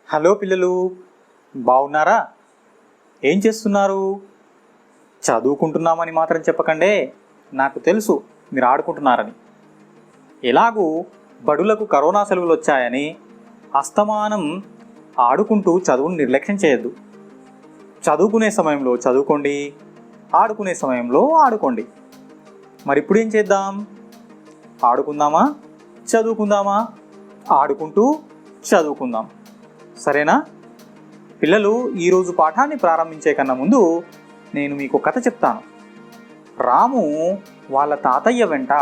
Hello పిల్లలు, బాగున్నారా? ఏం చేస్తున్నారు? చదువుకుంటున్నామని మాత్రం చెప్పకండే, నాకు తెలుసు మీరు ఆడుకుంటున్నారని. ఎలాగూ బడులకు కరోనా సెలవులు వచ్చాయని అస్తమానం ఆడుకుంటూ చదువును నిర్లక్ష్యం చేయొద్దు. చదువుకునే సమయంలో చదువుకోండి, ఆడుకునే సమయంలో ఆడుకోండి. మరి ఇప్పుడు ఏం చేద్దాం? ఆడుకుందామా, చదువుకుందామా? ఆడుకుంటూ చదువుకుందాం, సరేనా? పిల్లలు, ఈరోజు పాఠాన్ని ప్రారంభించే కన్నా ముందు నేను మీకు కథ చెప్తాను. రాము వాళ్ళ తాతయ్య వెంట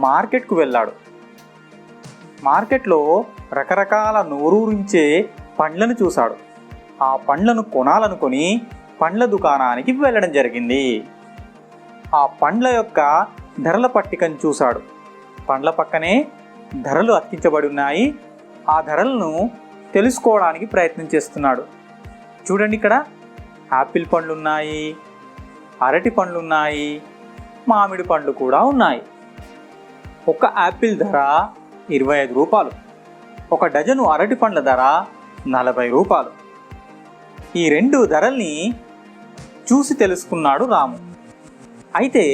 మార్కెట్కు వెళ్ళాడు. మార్కెట్లో రకరకాల నోరూరించే పండ్లను చూశాడు. ఆ పండ్లను కొనాలనుకొని పండ్ల దుకాణానికి వెళ్ళడం జరిగింది. ఆ పండ్ల యొక్క ధరల పట్టికను చూశాడు. పండ్ల పక్కనే ధరలు అతికించబడి ఉన్నాయి. ఆ ధరలను తెలుసుకోవడానికి ప్రయత్నం చేస్తున్నాడు. చూడండి, ఇక్కడ యాపిల్ పండ్లు ఉన్నాయి, అరటి పండ్లు ఉన్నాయి, మామిడి పండ్లు కూడా ఉన్నాయి. ఒక యాపిల్ ధర 25 రూపాయలు, ఒక డజను అరటి పండ్ల ధర 40 రూపాయలు. ఈ రెండు ధరల్ని చూసి తెలుసుకున్నాడు రాము. అయితే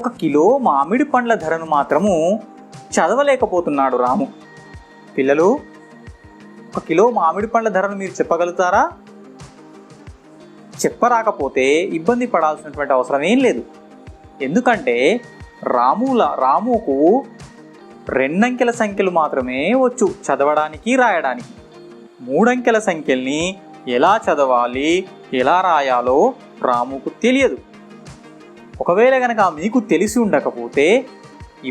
ఒక కిలో మామిడి పండ్ల ధరను మాత్రము చదవలేకపోతున్నాడు రాము. పిల్లలు, ఒక కిలో మామిడి పండ్ల ధరను మీరు చెప్పగలుగుతారా? చెప్పరాకపోతే ఇబ్బంది పడాల్సినటువంటి అవసరం ఏం లేదు. ఎందుకంటే రాముకు 2 అంకెల సంఖ్యలు మాత్రమే వచ్చు చదవడానికి, రాయడానికి. 3 అంకెల సంఖ్యల్ని ఎలా చదవాలి, ఎలా రాయాలో రాముకు తెలియదు. ఒకవేళ కనుక మీకు తెలిసి ఉండకపోతే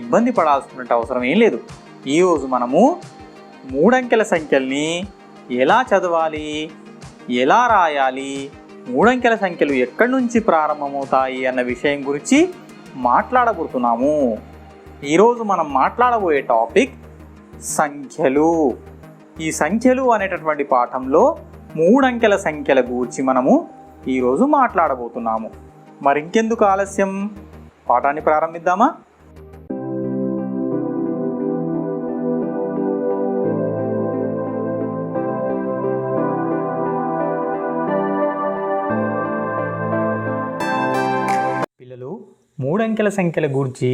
ఇబ్బంది పడాల్సినటువంటి అవసరం ఏం లేదు. ఈరోజు మనము 3 అంకెల సంఖ్యల్ని ఎలా చదవాలి, ఎలా రాయాలి, 3 అంకెల సంఖ్యలు ఎక్కడి నుంచి ప్రారంభమవుతాయి అన్న విషయం గురించి మాట్లాడబోతున్నాము. ఈరోజు మనం మాట్లాడబోయే టాపిక్ సంఖ్యలు. ఈ సంఖ్యలు అనేటటువంటి పాఠంలో 3 అంకెల సంఖ్యల గురించి మనము ఈరోజు మాట్లాడబోతున్నాము. మరి ఇంకెందుకు ఆలస్యం, పాఠాన్ని ప్రారంభిద్దామా? పిల్లలు, 3 అంకెల సంఖ్యల గురించి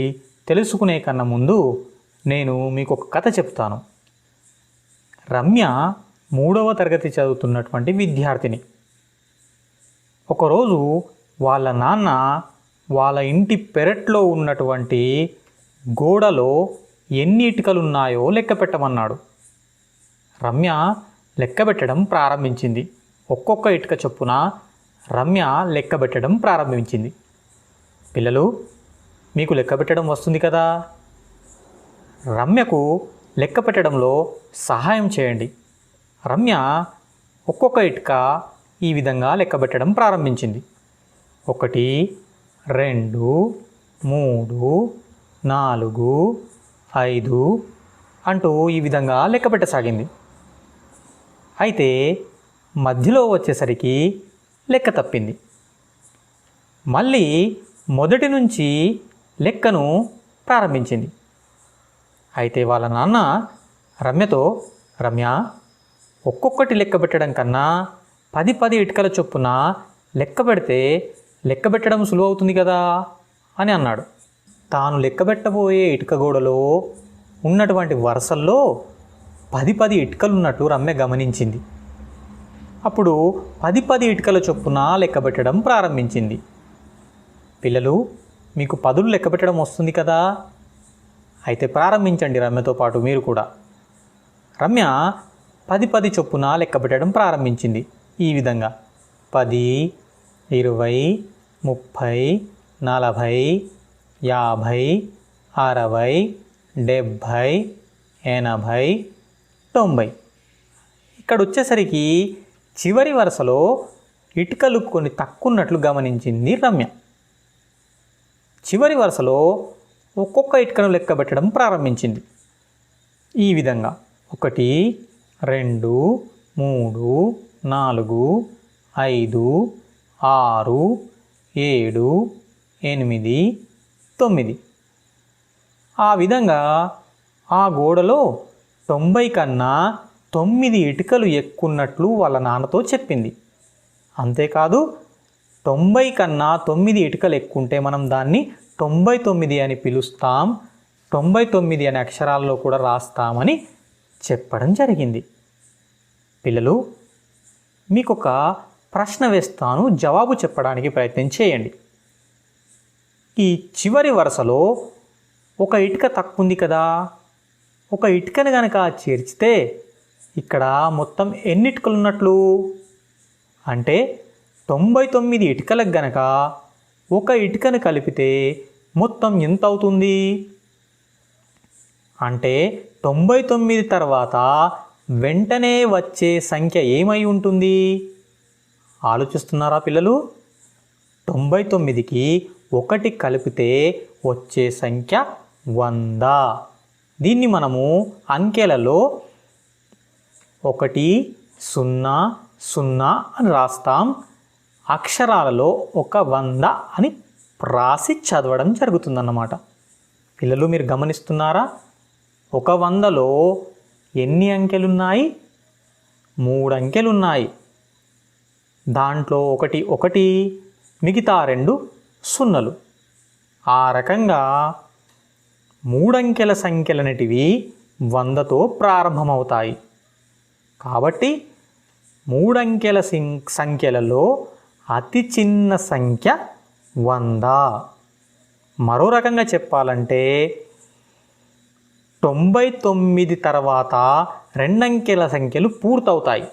తెలుసుకునే కన్నా ముందు నేను మీకు ఒక కథ చెప్తాను. రమ్య 3వ తరగతి చదువుతున్నటువంటి విద్యార్థిని. ఒకరోజు వాళ్ళ నాన్న వాళ్ళ ఇంటి పెరట్లో ఉన్నటువంటి గోడలో ఎన్ని ఇటుకలున్నాయో లెక్క పెట్టమన్నాడు. రమ్య లెక్క పెట్టడం ప్రారంభించింది. ఒక్కొక్క ఇటుక చొప్పున రమ్య లెక్క పెట్టడం ప్రారంభించింది. పిల్లలు, మీకు లెక్క పెట్టడం వస్తుంది కదా? రమ్యకు లెక్క పెట్టడంలో సహాయం చేయండి. రమ్య ఒక్కొక్క ఇటుక ఈ విధంగా లెక్క పెట్టడం ప్రారంభించింది. 1, 2, 3, 4, 5 అంటూ ఈ విధంగా లెక్క పెట్టసాగింది. అయితే మధ్యలో వచ్చేసరికి లెక్క తప్పింది. మళ్ళీ మొదటి నుంచి లెక్కను ప్రారంభించింది. అయితే వాళ్ళ నాన్న రమ్యతో, రమ్య, ఒక్కొక్కటి లెక్క పెట్టడం కన్నా 10 ఇటుకల చొప్పున లెక్క పెడితే లెక్క పెట్టడం సులువవుతుంది కదా అని అన్నాడు. తాను లెక్క పెట్టబోయే ఇటుక గోడలో ఉన్నటువంటి వరుసల్లో 10 ఇటుకలున్నట్టు రమ్య గమనించింది. అప్పుడు 10 ఇటుకల చొప్పున లెక్క పెట్టడం ప్రారంభించింది. పిల్లలు, మీకు 10లు లెక్క పెట్టడం వస్తుంది కదా? అయితే ప్రారంభించండి రమ్యతో పాటు మీరు కూడా. రమ్య 10 చొప్పున లెక్క పెట్టడం ప్రారంభించింది. ఈ విధంగా 10, 20, 30, 40, 50, 60, 70, 80, 90. ఇక్కడ వచ్చేసరికి చివరి వరుసలో ఇటుకలు కొన్ని తక్కువన్నట్లు గమనించింది రమ్య. చివరి వరుసలో ఒక్కొక్క ఇటుకను లెక్క పెట్టడం ప్రారంభించింది. ఈ విధంగా 1, 2, 3, 4, 5, 6, 7, 8, 9. ఆ విధంగా ఆ గోడలో 90 కన్నా 9 ఇటుకలు ఎక్కున్నట్లు వాళ్ళ నాన్నతో చెప్పింది. అంతేకాదు 90 కన్నా 9 ఇటుకలు ఎక్కుంటే మనం దాన్ని 99 అని పిలుస్తాం, 99 అనే అక్షరాల్లో కూడా రాస్తామని చెప్పడం జరిగింది. పిల్లలు, మీకు ఒక ప్రశ్న వేస్తాను, జవాబు చెప్పడానికి ప్రయత్నం చేయండి. ఈ చివరి వరుసలో ఒక ఇటుక తక్కువ ఉంది కదా, ఒక ఇటుకను కనుక చేర్చితే ఇక్కడ మొత్తం ఎన్ని ఇటుకలు ఉన్నట్లు? అంటే 99 ఇటుకలకు గనక ఒక ఇటుకను కలిపితే మొత్తం ఎంత అవుతుంది? అంటే 99 తర్వాత వెంటనే వచ్చే సంఖ్య ఏమై ఉంటుంది? ఆలోచిస్తున్నారా పిల్లలు? 99కి 1 కలిపితే వచ్చే సంఖ్య 100. దీన్ని మనము అంకెలలో 1 0 0 అని రాస్తాం, అక్షరాలలో 100 అని రాసి చదవడం జరుగుతుందన్నమాట. పిల్లలు, మీరు గమనిస్తున్నారా? 100లో ఎన్ని అంకెలున్నాయి? 3 అంకెలున్నాయి. దాంట్లో 1 మిగతా 2 సున్నలు. ఆ రకంగా 3 అంకెల సంఖ్యలనేటివి 100తో ప్రారంభమవుతాయి. కాబట్టి 3 అంకెల సంఖ్యలలో అతి చిన్న సంఖ్య 100. మరో రకంగా చెప్పాలంటే 99 తర్వాత 2 అంకెల సంఖ్యలు పూర్తవుతాయి.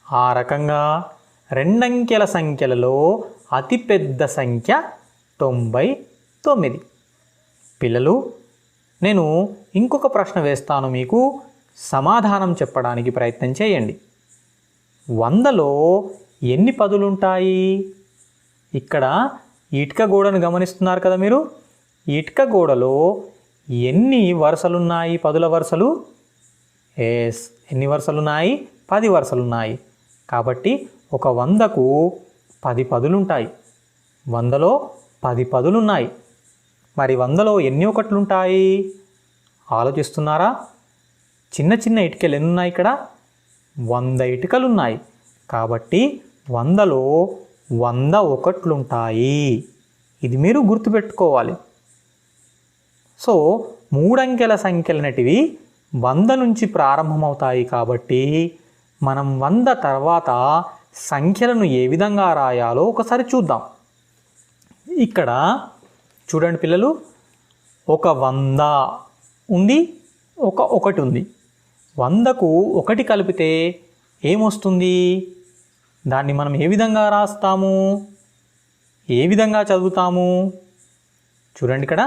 ఆ రకంగా 2 అంకెల సంఖ్యలలో అతిపెద్ద సంఖ్య 99. పిల్లలు, నేను ఇంకొక ప్రశ్న వేస్తాను, మీకు సమాధానం చెప్పడానికి ప్రయత్నం చేయండి. 100లో ఎన్ని పదులుంటాయి? ఇక్కడ ఇటుక గోడను గమనిస్తున్నారు కదా మీరు? ఇటుక గోడలో ఎన్ని వరుసలున్నాయి? పదుల వరుసలు. ఎన్ని వరుసలున్నాయి? 10 వరుసలున్నాయి. కాబట్టి ఒక 100కు 10 పదులుంటాయి. 100లో 10 పదులున్నాయి. మరి 100లో ఎన్ని ఒకట్లుంటాయి? ఆలోచిస్తున్నారా? చిన్న చిన్న ఇటుకలు ఎన్ని ఉన్నాయి ఇక్కడ? 100 ఇటుకలున్నాయి. కాబట్టి 100లో 100 ఒకట్లుంటాయి. ఇది మీరు గుర్తుపెట్టుకోవాలి. సో 3 అంకెల సంఖ్యలనేటివి 100 నుంచి ప్రారంభమవుతాయి. కాబట్టి మనం 100 తర్వాత సంఖ్యలను ఏ విధంగా రాయాలో ఒకసారి చూద్దాం. ఇక్కడ చూడండి పిల్లలు, ఒక 100 ఉంది, ఒక 1 ఉంది. 100కు 1 కలిపితే ఏమొస్తుంది? దాన్ని మనం ఏ విధంగా రాస్తాము? ఏ విధంగా చదువుతాము? చూడండి, ఇక్కడ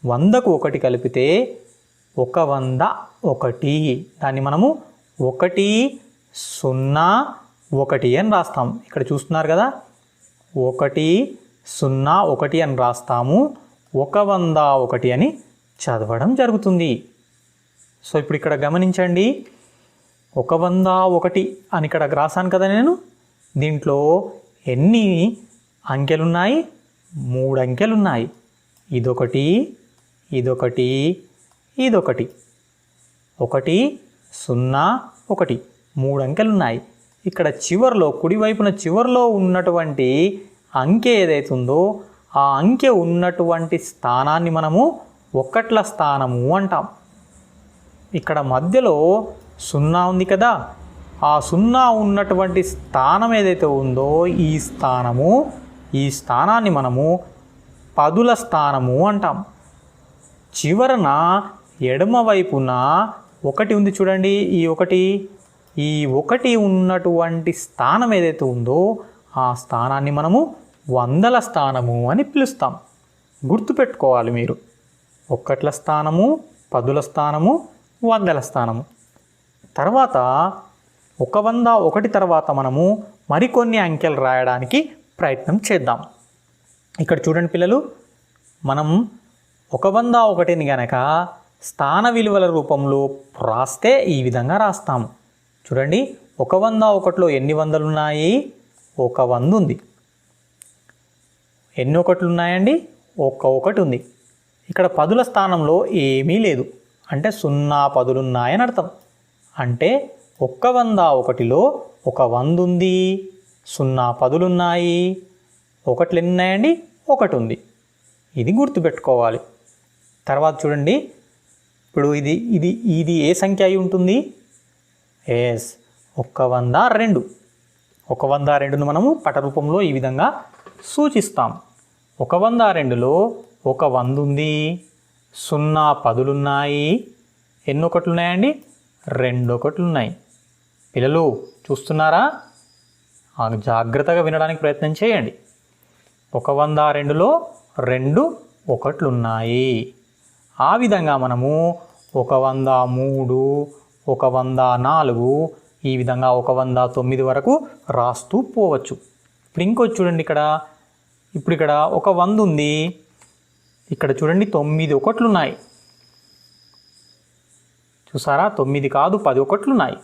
100కు 1 కలిపితే 100 1. దాన్ని మనము 1 0 1 అని రాస్తాము. ఇక్కడ చూస్తున్నారు కదా, 1 0 1 అని రాస్తాము. 101 అని చదవడం జరుగుతుంది. సో ఇప్పుడు ఇక్కడ గమనించండి, 101 అని ఇక్కడ రాశాను కదా నేను. దీంట్లో ఎన్ని అంకెలున్నాయి? 3 అంకెలున్నాయి. ఇదొకటి, ఇదొకటి, ఇదొకటి. 1 0 1 3 అంకెలున్నాయి. ఇక్కడ చివర్లో, కుడివైపున చివర్లో ఉన్నటువంటి అంకె ఏదైతే ఉందో ఆ అంకె ఉన్నటువంటి స్థానాన్ని మనము ఒకట్ల స్థానము అంటాం. ఇక్కడ మధ్యలో 0 ఉంది కదా, ఆ 0 ఉన్నటువంటి స్థానం ఏదైతే ఉందో ఈ స్థానాన్ని మనము పదుల స్థానము అంటాం. చివరన ఎడమ వైపున 1 ఉంది చూడండి, ఈ 1 ఉన్నటువంటి స్థానం ఏదైతే ఉందో ఆ స్థానాన్ని మనము వందల స్థానము అని పిలుస్తాం. గుర్తుపెట్టుకోవాలి మీరు, ఒకట్ల స్థానము, పదుల స్థానము, వందల స్థానము. తర్వాత 101 తర్వాత మనము మరికొన్ని అంకెలు రాయడానికి ప్రయత్నం చేద్దాం. ఇక్కడ చూడండి పిల్లలు, మనం 101ని గనక స్థాన విలువల రూపంలో రాస్తే ఈ విధంగా రాస్తాము. చూడండి, 101లో ఎన్ని వందలు ఉన్నాయి? 100 ఉంది. ఎన్ని ఒకట్లు ఉన్నాయండి? 1 ఉంది. ఇక్కడ పదుల స్థానంలో ఏమీ లేదు, అంటే 0 పదులు ఉన్నాయని అర్థం. అంటే 101లో ఒక 100 ఉంది, 0 పదులున్నాయి, ఒకట్లు ఎన్ని ఉన్నాయండి? 1 ఉంది. ఇది గుర్తుపెట్టుకోవాలి. తర్వాత చూడండి, ఇప్పుడు ఇది ఇది ఇది ఏ సంఖ్య అయి ఉంటుంది? ఎస్, 102. 102ను మనము పట రూపంలో ఈ విధంగా సూచిస్తాం. 102లో ఒక 100 ఉంది, 0 పదులున్నాయి, ఎన్ని ఒకట్లు ఉన్నాయండి? 2 ఒకట్లు ఉన్నాయి. పిల్లలు చూస్తున్నారా? జాగ్రత్తగా వినడానికి ప్రయత్నం చేయండి. 102లో 2 ఒకట్లు ఉన్నాయి. ఆ విధంగా మనము 103, 104 ఈ విధంగా 109 వరకు రాస్తూ పోవచ్చు. ఇప్పుడు ఇంకొచ్చి చూడండి, ఇక్కడ ఒక 100 ఉంది, ఇక్కడ చూడండి 9 ఒకట్లు ఉన్నాయి. చూసారా? 9 కాదు, 10 ఒకట్లు ఉన్నాయి.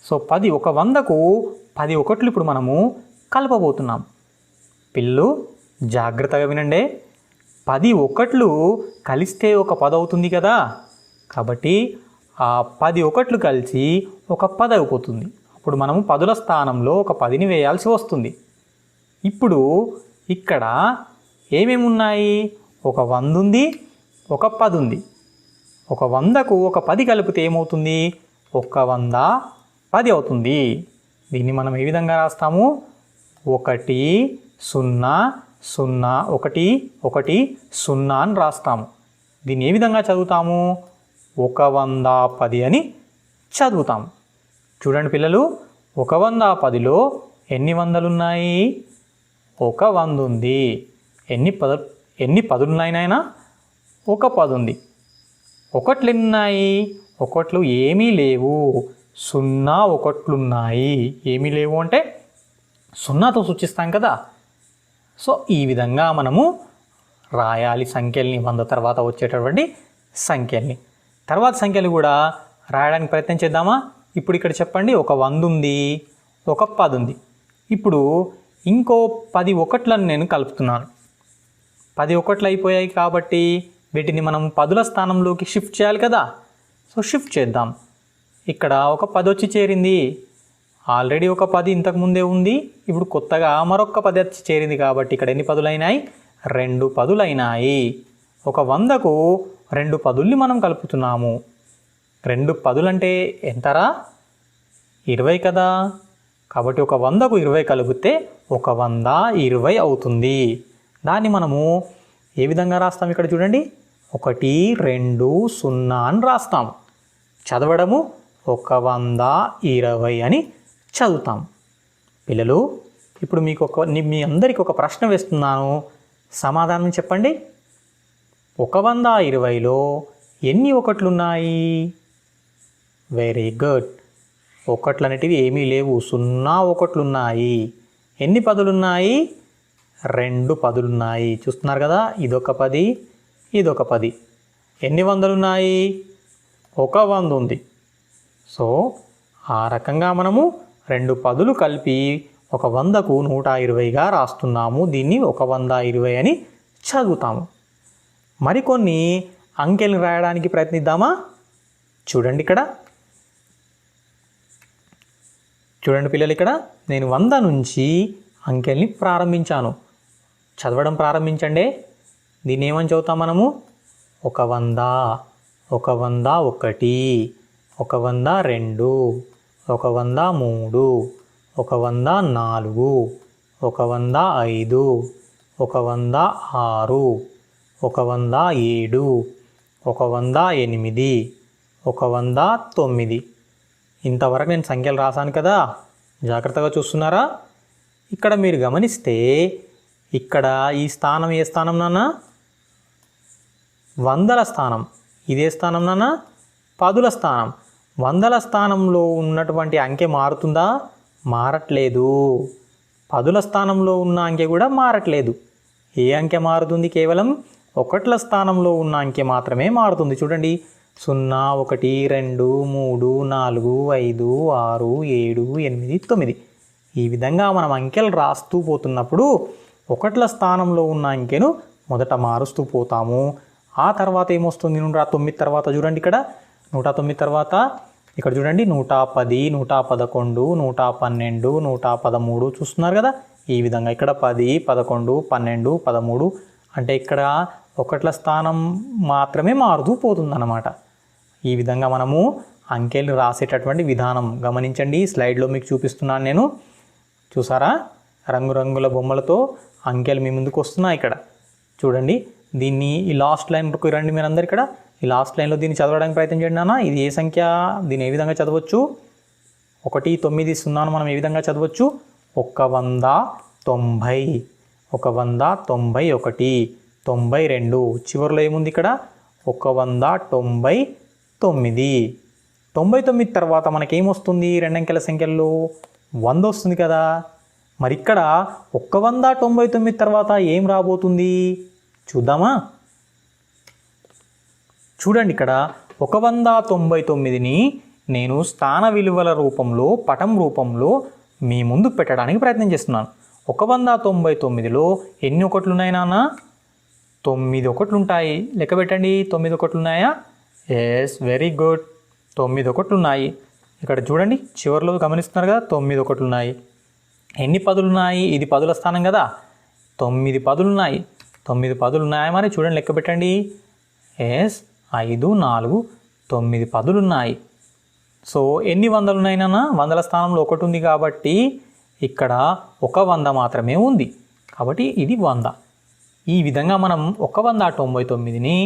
సో 10, ఒక 100కు 10 ఒకట్లు ఇప్పుడు మనము కలపబోతున్నాం. పిల్లలు జాగ్రత్తగా వినండి. 10 ఒకట్లు కలిస్తే ఒక 10 అవుతుంది కదా. కాబట్టి ఆ 10 ఒకట్లు కలిసి ఒక 10 అయిపోతుంది. అప్పుడు మనము పదుల స్థానంలో ఒక 10ని వేయాల్సి వస్తుంది. ఇప్పుడు ఇక్కడ ఏమేమి ఉన్నాయి? ఒక 100 ఉంది, ఒక 10 ఉంది. ఒక 100కు ఒక 10 కలిపితే ఏమవుతుంది? 110 అవుతుంది. దీన్ని మనం ఏ విధంగా రాస్తాము? 1 0 0 1 1 0 అని రాస్తాము. దీన్ని ఏ విధంగా చదువుతాము? 110 అని చదువుతాము. చూడండి పిల్లలు, 110లో ఎన్ని వందలున్నాయి? ఒక 100 ఉంది. ఎన్ని పదులున్నాయి నాయనా? ఒక 10 ఉంది. ఒకట్లు ఎన్ని ఉన్నాయి? ఒకట్లు ఏమీ లేవు, 0 ఒకట్లున్నాయి. ఏమీ లేవు అంటే 0తో సూచిస్తాం కదా. సో ఈ విధంగా మనము రాయాలి సంఖ్యల్ని, 100 తర్వాత వచ్చేటటువంటి సంఖ్యల్ని. తర్వాత సంఖ్యలు కూడా రాయడానికి ప్రయత్నం చేద్దామా? ఇప్పుడు ఇక్కడ చెప్పండి, ఒక 100 ఉంది, ఒక 10 ఉంది. ఇప్పుడు ఇంకో 10 ఒకట్లను నేను కలుపుతున్నాను. 10 ఒకట్లు అయిపోయాయి కాబట్టి వీటిని మనం పదుల స్థానంలోకి షిఫ్ట్ చేయాలి కదా. సో షిఫ్ట్ చేద్దాం. ఇక్కడ ఒక 10 వచ్చి చేరింది. ఆల్రెడీ ఒక 10 ఇంతకుముందే ఉంది, ఇప్పుడు కొత్తగా మరొక 10 వచ్చి చేరింది కాబట్టి ఇక్కడ ఎన్ని పదులైనాయి? 2 పదులైనాయి. ఒక 100కు 2 పదుల్ని మనం కలుపుతున్నాము. 2 పదులంటే ఎంతరా? 20 కదా. కాబట్టి ఒక 100కు 20 కలిపితే ఒక 120 అవుతుంది. దాన్ని మనము ఏ విధంగా రాస్తాం? ఇక్కడ చూడండి, 1 2 0 అని రాస్తాం. చదవడము 120 అని చదువుతాం. పిల్లలు ఇప్పుడు మీ అందరికీ ఒక ప్రశ్న వేస్తున్నాను, సమాధానం చెప్పండి. 120లో ఎన్ని ఒకట్లున్నాయి? Very good. ఒకట్లు అనేటివి ఏమీ లేవు, 0 ఒకట్లున్నాయి. ఎన్ని పదులున్నాయి? 2 పదులున్నాయి. చూస్తున్నారు కదా, ఇదొక 10, ఇదొక 10. ఎన్ని వందలున్నాయి? ఒక 100 ఉంది. సో ఆ రకంగా మనము 2 పదులు కలిపి ఒక 100కు 120గా రాస్తున్నాము. దీన్ని 120 అని చదువుతాము. మరికొన్ని అంకెల్ని రాయడానికి ప్రయత్నిద్దామా? చూడండి చూడండి పిల్లలు, ఇక్కడ నేను 100 నుంచి అంకెల్ని ప్రారంభించాను. చదవడం ప్రారంభించండి. దీన్ని ఏమని చదువుతాం మనము? 100, 101, 102, 103, 104, 105, 106, 107, 108, 109. ఇంతవరకు నేను సంఖ్యలు రాశాను కదా. జాగ్రత్తగా చూస్తున్నారా? ఇక్కడ మీరు గమనిస్తే ఇక్కడ ఈ స్థానం ఏ స్థానం నాన్న? వందల స్థానం. ఇదే స్థానం నాన్న? పదుల స్థానం. వందల స్థానంలో ఉన్నటువంటి అంకె మారుతుందా? మారట్లేదు. పదుల స్థానంలో ఉన్న అంకె కూడా మారట్లేదు. ఏ అంకె మారుతుంది? కేవలం ఒకట్ల స్థానంలో ఉన్న అంకె మాత్రమే మారుతుంది. చూడండి, 0 1 2 3 4 5 6 7 8 9. ఈ విధంగా మనం అంకెలు రాస్తూ పోతున్నప్పుడు ఒకట్ల స్థానంలో ఉన్న అంకెను మొదట మారుస్తూ పోతాము. ఆ తర్వాత ఏమొస్తుంది? 109 తర్వాత చూడండి, ఇక్కడ 109 తర్వాత ఇక్కడ చూడండి 110, 111, 112, 113 చూస్తున్నారు కదా. ఈ విధంగా ఇక్కడ 10, 11, 12, 13 అంటే ఇక్కడ ఒకట్ల స్థానం మాత్రమే మారుతూ పోతుందన్నమాట. ఈ విధంగా మనము అంకెలు రాసేటటువంటి విధానం గమనించండి. స్లైడ్లో మీకు చూపిస్తున్నాను నేను. చూసారా, రంగురంగుల బొమ్మలతో అంకెలు మీ ముందుకు వస్తున్నాయి. ఇక్కడ చూడండి, దీన్ని ఈ లాస్ట్ లైన్కి రండి మీరందరు. ఇక్కడ ఈ లాస్ట్ లైన్లో దీన్ని చదవడానికి ప్రయత్నం చేయండి నాన్న. ఇది ఏ సంఖ్య, దీన్ని ఏ విధంగా చదవచ్చు? 190 మనం ఏ విధంగా చదవచ్చు? 190, 191, 92. చివరిలో ఏముంది ఇక్కడ? 199. 99 తర్వాత మనకేమొస్తుంది? రెండంకెల సంఖ్యల్లో 100 వస్తుంది కదా. మరి ఇక్కడ 199 తర్వాత ఏం రాబోతుంది చూద్దామా? చూడండి, ఇక్కడ 199ని నేను స్థాన విలువల రూపంలో, పటం రూపంలో మీ ముందు పెట్టడానికి ప్రయత్నం చేస్తున్నాను. 199లో ఎన్ని ఒకట్లు ఉన్నాయి నాన్న? 9 ఒకట్లు ఉంటాయి. లెక్క పెట్టండి. 9 ఒకట్లు ఉన్నాయా? Yes, very good. 9 ఒకట్లు ఉన్నాయి. ఇక్కడ చూడండి, చివరిలో గమనిస్తున్నారు కదా, 9 ఒకట్లు ఉన్నాయి. ఎన్ని పదులు ఉన్నాయి? ఇది పదుల స్థానం కదా. 9 పదులు ఉన్నాయి. 9 పదులు ఉన్నాయా? మరి చూడండి, లెక్క పెట్టండి. ఎస్, 5, 4, 9 పదులు ఉన్నాయి. సో ఎన్ని వందలు ఉన్నాయి నాన్న? వందల స్థానంలో ఒకటి ఉంది కాబట్టి ఇక్కడ 100 మాత్రమే ఉంది. కాబట్టి ఇది 100. ఈ విధంగా మనం 199ని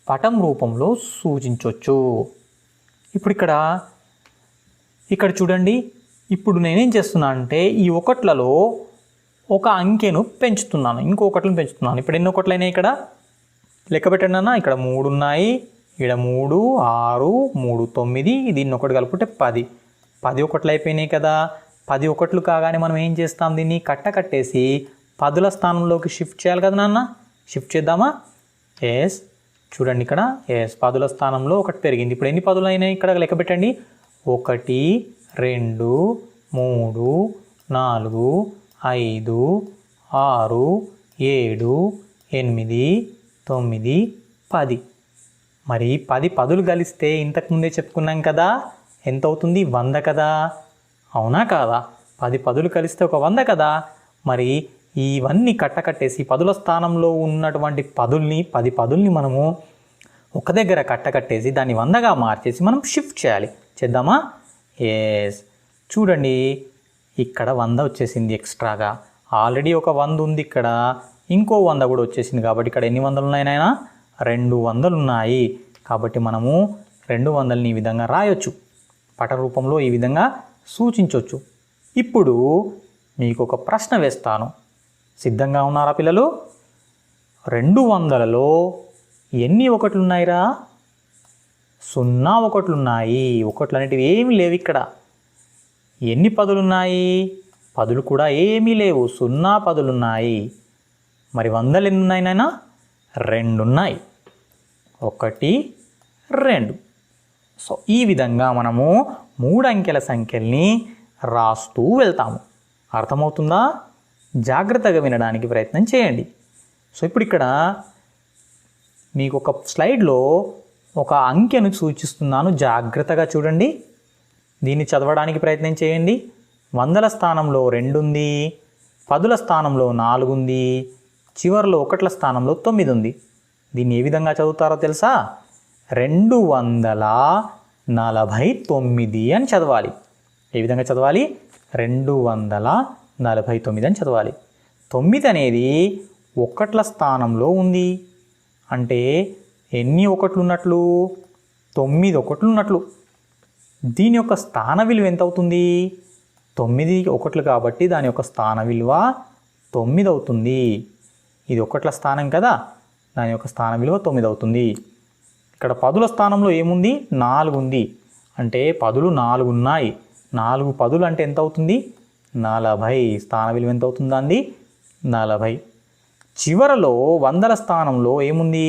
పటం రూపంలో సూచించవచ్చు. ఇప్పుడు ఇక్కడ చూడండి, ఇప్పుడు నేనేం చేస్తున్నాను అంటే ఈ ఒకట్లలో ఒక అంకెను పెంచుతున్నాను, ఇంకో ఒకట్లను పెంచుతున్నాను. ఇప్పుడు ఎన్ని ఒకట్లు అయినాయి? ఇక్కడ లెక్క పెట్టండి అన్న. ఇక్కడ 3 ఉన్నాయి, ఇక్కడ 3, 6, 3, 9, దీన్ని ఒకటి కలుపుకుంటే 10. 10 ఒకట్లు అయిపోయినాయి కదా. 10 ఒకట్లు కాగానే మనం ఏం చేస్తాం? దీన్ని కట్టేసి పదుల స్థానంలోకి షిఫ్ట్ చేయాలి కదా నాన్న. షిఫ్ట్ చేద్దామా? ఎస్, చూడండి ఇక్కడ. ఎస్, పదుల స్థానంలో ఒకటి పెరిగింది. ఇప్పుడు ఎన్ని పదులు అయినాయి? ఇక్కడ లెక్క పెట్టండి. 1, 2, 3, 4, 5, 6, 7, 8, 9, 10. మరి 10 పదులు కలిస్తే ఇంతకుముందే చెప్పుకున్నాం కదా, ఎంత అవుతుంది? 100 కదా. అవునా కాదా? 10 పదులు కలిస్తే ఒక 100 కదా. మరి ఇవన్నీ కట్టేసి పదుల స్థానంలో ఉన్నటువంటి 10 పదుల్ని మనము ఒక దగ్గర కట్టేసి దాన్ని 100గా మార్చేసి మనం షిఫ్ట్ చేయాలి. చేద్దామా? ఎస్, చూడండి, ఇక్కడ 100 వచ్చేసింది ఎక్స్ట్రాగా. ఆల్రెడీ ఒక 100 ఉంది ఇక్కడ, ఇంకో 100 కూడా వచ్చేసింది. కాబట్టి ఇక్కడ ఎన్ని వందలు ఉన్నాయి నాయనా? 200 ఉన్నాయి. కాబట్టి మనము 200ని ఈ విధంగా రాయొచ్చు, పట రూపంలో ఈ విధంగా సూచించవచ్చు. ఇప్పుడు మీకు ఒక ప్రశ్న వేస్తాను. సిద్ధంగా ఉన్నారా పిల్లలు? 200లలో ఎన్ని ఒకట్లు ఉన్నాయిరా? 0 ఒకట్లు ఉన్నాయి. ఒకట్లు అనేటివి ఏమీ లేవు ఇక్కడ. ఎన్ని పదులున్నాయి? పదులు కూడా ఏమీ లేవు, 0 పదులున్నాయి. మరి 100లు ఎన్ని ఉన్నాయి నాయనా? 2 ఉన్నాయి. 1, 2. సో ఈ విధంగా మనము 3 అంకెల సంఖ్యల్ని రాస్తూ వెళ్తాము. అర్థమవుతుందా? జాగ్రత్తగా వినడానికి ప్రయత్నం చేయండి. సో ఇప్పుడు ఇక్కడ మీకు ఒక స్లైడ్లో ఒక అంకెను సూచిస్తున్నాను, జాగ్రత్తగా చూడండి. దీన్ని చదవడానికి ప్రయత్నం చేయండి. వందల స్థానంలో 2 ఉంది, పదుల స్థానంలో 4 ఉంది, చివరిలో ఒకట్ల స్థానంలో 9 ఉంది. దీన్ని ఏ విధంగా చదువుతారో తెలుసా? 249 అని చదవాలి. ఏ విధంగా చదవాలి? 249 అని చదవాలి. 9 అనేది ఒకట్ల స్థానంలో ఉంది. అంటే ఎన్ని ఒకట్లు ఉన్నట్లు? 9 ఒకట్లు ఉన్నట్లు. దీని యొక్క స్థాన విలువ ఎంత అవుతుంది? 9 ఒకట్లు కాబట్టి దాని యొక్క స్థాన విలువ 9 అవుతుంది. ఇది ఒకట్ల స్థానం కదా, దాని యొక్క స్థాన విలువ 9 అవుతుంది. ఇక్కడ పదుల స్థానంలో ఏముంది? 4 ఉంది. అంటే పదులు 4 ఉన్నాయి. 4 పదులు అంటే ఎంత అవుతుంది? 40. స్థాన విలువ ఎంత అవుతుందా అండి? 40. చివరలో వందల స్థానంలో ఏముంది?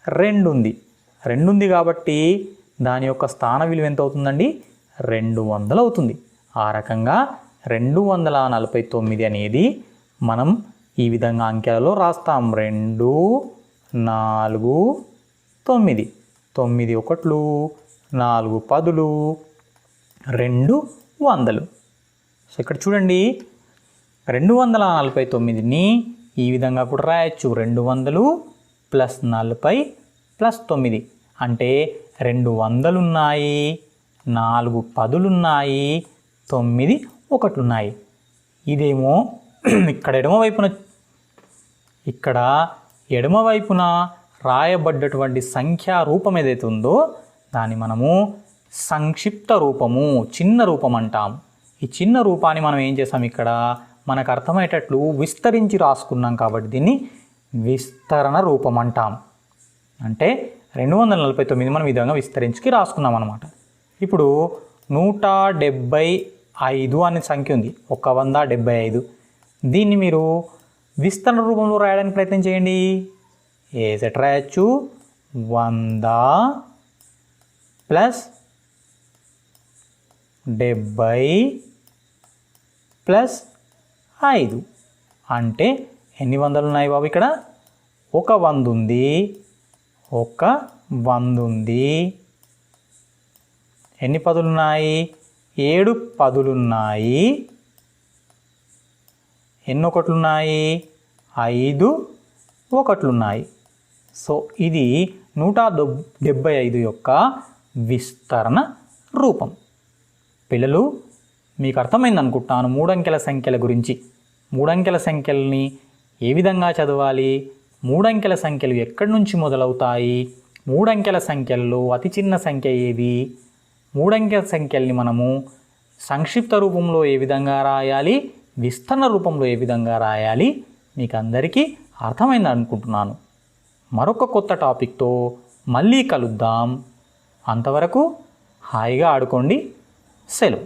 2 ఉంది. 2 ఉంది కాబట్టి దాని యొక్క స్థాన విలువ ఎంత అవుతుందండి? 200 అవుతుంది. ఆ రకంగా 249 అనేది మనం ఈ విధంగా అంకెలలో రాస్తాం. 2, 4, 9. 9 ఒకట్లు, 4 పదులు 200. సో ఇక్కడ చూడండి 249ని ఈ విధంగా కూడా రాయొచ్చు. 200 ప్లస్ 40 ప్లస్ 9 అంటే 200 ఉన్నాయి, 4 పదులు ఉన్నాయి, 9 ఒకట్లున్నాయి. ఇదేమో ఇక్కడ ఎడమవైపున రాయబడ్డటువంటి సంఖ్యా రూపం ఏదైతే ఉందో దాన్ని మనము సంక్షిప్త రూపము, చిన్న రూపం అంటాం. ఈ చిన్న రూపాన్ని మనం ఏం చేసాం, ఇక్కడ మనకు అర్థమయ్యేటట్లు విస్తరించి రాసుకున్నాం కాబట్టి దీన్ని విస్తరణ రూపం అంటాం. అంటే 249 మనం ఈ విధంగా విస్తరించి రాసుకున్నాం అన్నమాట. ఇప్పుడు 175 అనే సంఖ్య ఉంది, 175. దీన్ని మీరు విస్తరణ రూపంలో రాయడానికి ప్రయత్నం చేయండి. ఏసెట్ రాయొచ్చు 100 ప్లస్ 70 ప్లస్ 5 అంటే ఎన్ని వందలు ఉన్నాయి బాబు? ఇక్కడ 100 ఉంది, 100 ఉంది. ఎన్ని పదులున్నాయి? 7 పదులున్నాయి. ఎన్ని ఒకట్లున్నాయి? 5 ఒకట్లున్నాయి. సో ఇది 175 యొక్క విస్తరణ రూపం. పిల్లలు మీకు అర్థమైంది అనుకుంటున్నాను 3 అంకెల సంఖ్యల గురించి. 3 అంకెల సంఖ్యల్ని ఏ విధంగా చదవాలి, 3 అంకెల సంఖ్యలు ఎక్కడి నుంచి మొదలవుతాయి, 3 అంకెల సంఖ్యల్లో అతి చిన్న సంఖ్య ఏది, 3 అంకెల సంఖ్యల్ని మనము సంక్షిప్త రూపంలో ఏ విధంగా రాయాలి, విస్తరణ రూపంలో ఏ విధంగా రాయాలి, మీకు అందరికీ అర్థమైంది అనుకుంటున్నాను. మరొక కొత్త టాపిక్తో మళ్ళీ కలుద్దాం. అంతవరకు హాయిగా ఆడుకోండి. సెలవు.